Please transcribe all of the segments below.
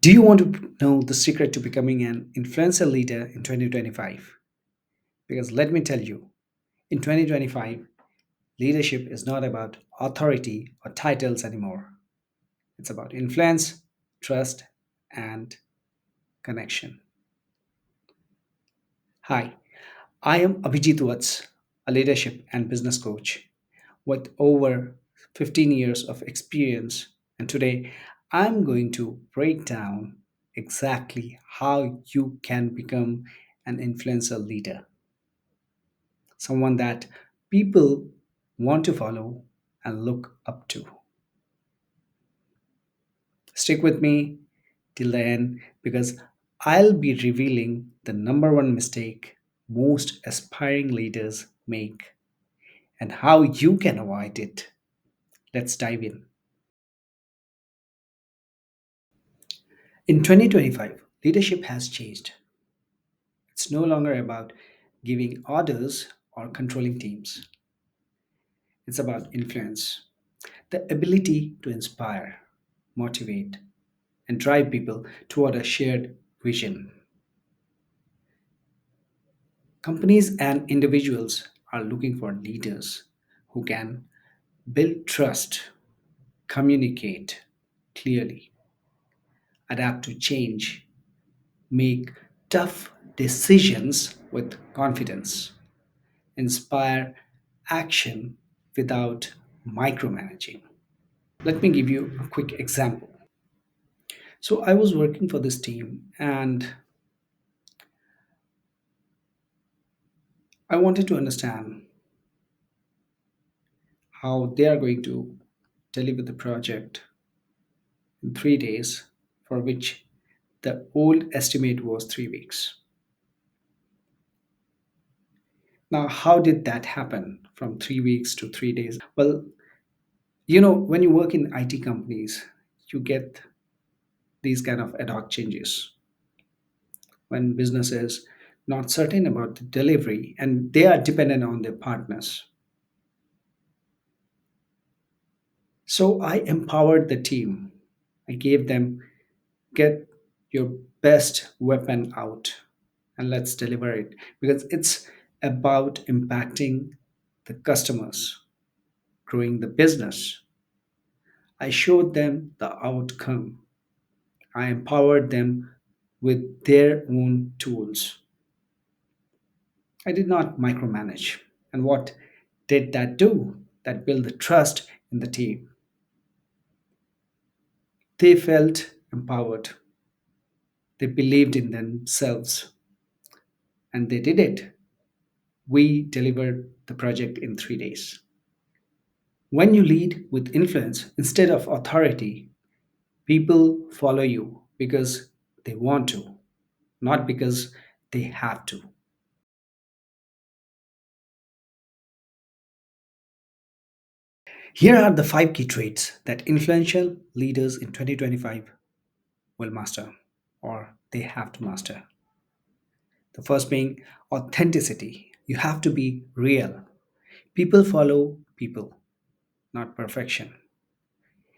Do you want to know the secret to becoming an influencer leader in 2025? Because let me tell you, in 2025, leadership is not about authority or titles anymore. It's about influence, trust, and connection. Hi, I am Abhijit Watts, a leadership and business coach with over 15 years of experience. And today I'm going to break down exactly how you can become an influencer leader, someone that people want to follow and look up to. Stick with me till the end because I'll be revealing the number one mistake most aspiring leaders make and how you can avoid it. Let's dive in. In 2025, leadership has changed. It's no longer about giving orders or controlling teams. It's about influence, the ability to inspire, motivate, and drive people toward a shared vision. Companies and individuals are looking for leaders who can build trust, communicate clearly, adapt to change, make tough decisions with confidence, inspire action without micromanaging. Let me give you a quick example. So, I was working for this team and I wanted to understand how they are going to deliver the project in 3 days, for which the old estimate was 3 weeks. Now, how did that happen from 3 weeks to 3 days? Well, when you work in IT companies, you get these kind of ad hoc changes when business is not certain about the delivery and they are dependent on their partners. So I empowered the team. I gave them, get your best weapon out and let's deliver it because it's about impacting the customers, growing the business. I showed them the outcome. I empowered them with their own tools. I did not micromanage. And what did that do? That built the trust in the team. They felt empowered. They believed in themselves and they did it. We delivered the project in 3 days. When you lead with influence instead of authority, people follow you because they want to, not because they have to. Here are the five key traits that influential leaders in 2025 will master or they have to master. The first being authenticity. You have to be real. People follow people, not perfection.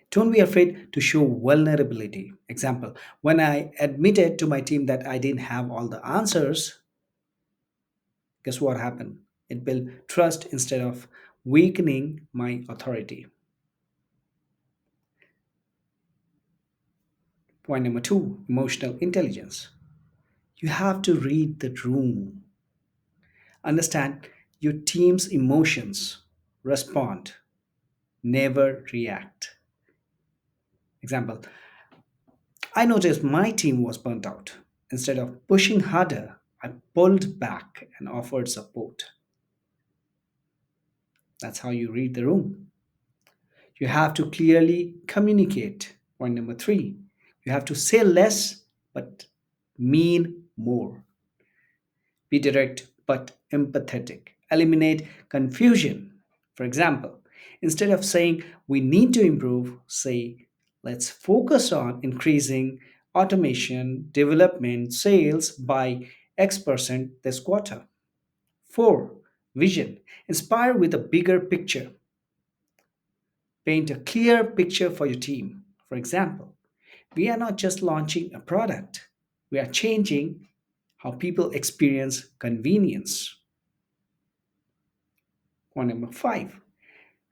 Don't be afraid to show vulnerability. Example, when I admitted to my team that I didn't have all the answers, guess what happened? It built trust instead of weakening my authority. Point number two, emotional intelligence. You have to read the room, understand your team's emotions, respond, never react. Example, I noticed my team was burnt out. Instead of pushing harder, I pulled back and offered support. That's how you read the room. You have to clearly communicate. Point number three, you have to say less but mean more. Be direct but empathetic. Eliminate confusion. For example, instead of saying we need to improve, say let's focus on increasing automation, development, sales by X% this quarter. 4. Vision. Inspire with a bigger picture. Paint a clear picture for your team. For example, We are not just launching a product, we are changing how people experience convenience. Point number five,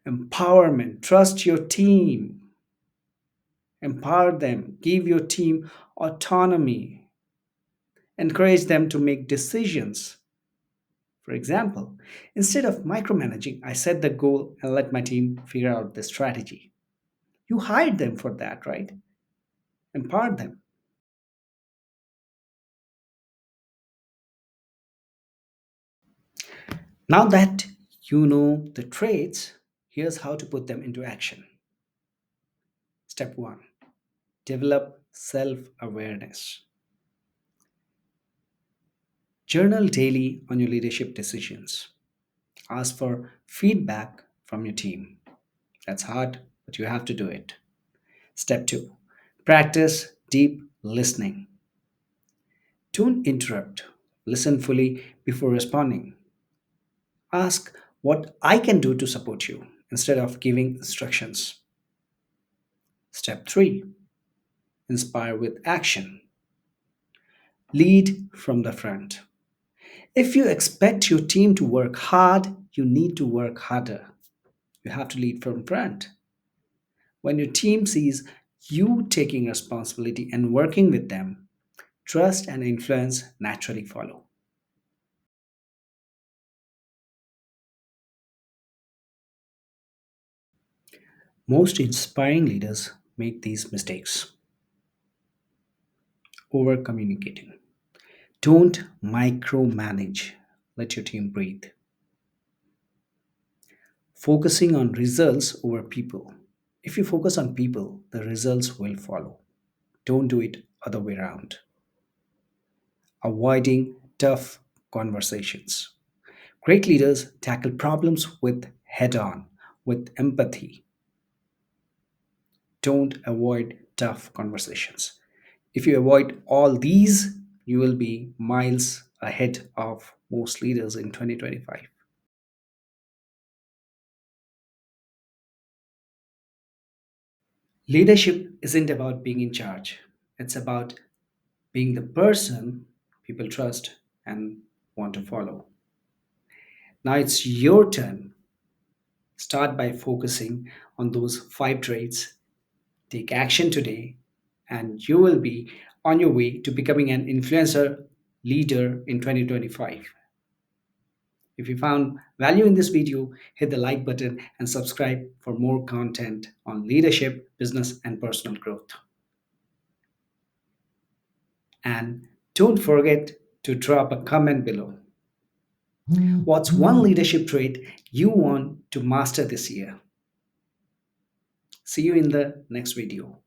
empowerment. Trust your team, empower them, give your team autonomy, encourage them to make decisions. For example, instead of micromanaging, I set the goal and let my team figure out the strategy. You hired them for that, right? Empower them. Now that you know the traits, here's how to put them into action. Step one, develop self awareness. Journal daily on your leadership decisions. Ask for feedback from your team. That's hard, but you have to do it. Step two, practice deep listening. Don't interrupt. Listen fully before responding. Ask what I can do to support you instead of giving instructions. Step three, inspire with action. Lead from the front. If you expect your team to work hard, you need to work harder. You have to lead from front. When your team sees you taking responsibility and working with them, trust and influence naturally follow. Most inspiring leaders make these mistakes. Over communicating. Don't micromanage. Let your team breathe. Focusing on results over people. If you focus on people, the results will follow. Don't do it other way around. Avoiding tough conversations. Great leaders tackle problems with head on, with empathy. Don't avoid tough conversations. If you avoid all these, you will be miles ahead of most leaders in 2025. Leadership isn't about being in charge, it's about being the person people trust and want to follow. Now it's your turn. Start by focusing on those five traits. Take action today, and you will be on your way to becoming an influencer leader in 2025. If you found value in this video, hit the like button and subscribe for more content on leadership, business, and personal growth. And don't forget to drop a comment below. What's one leadership trait you want to master this year? See you in the next video.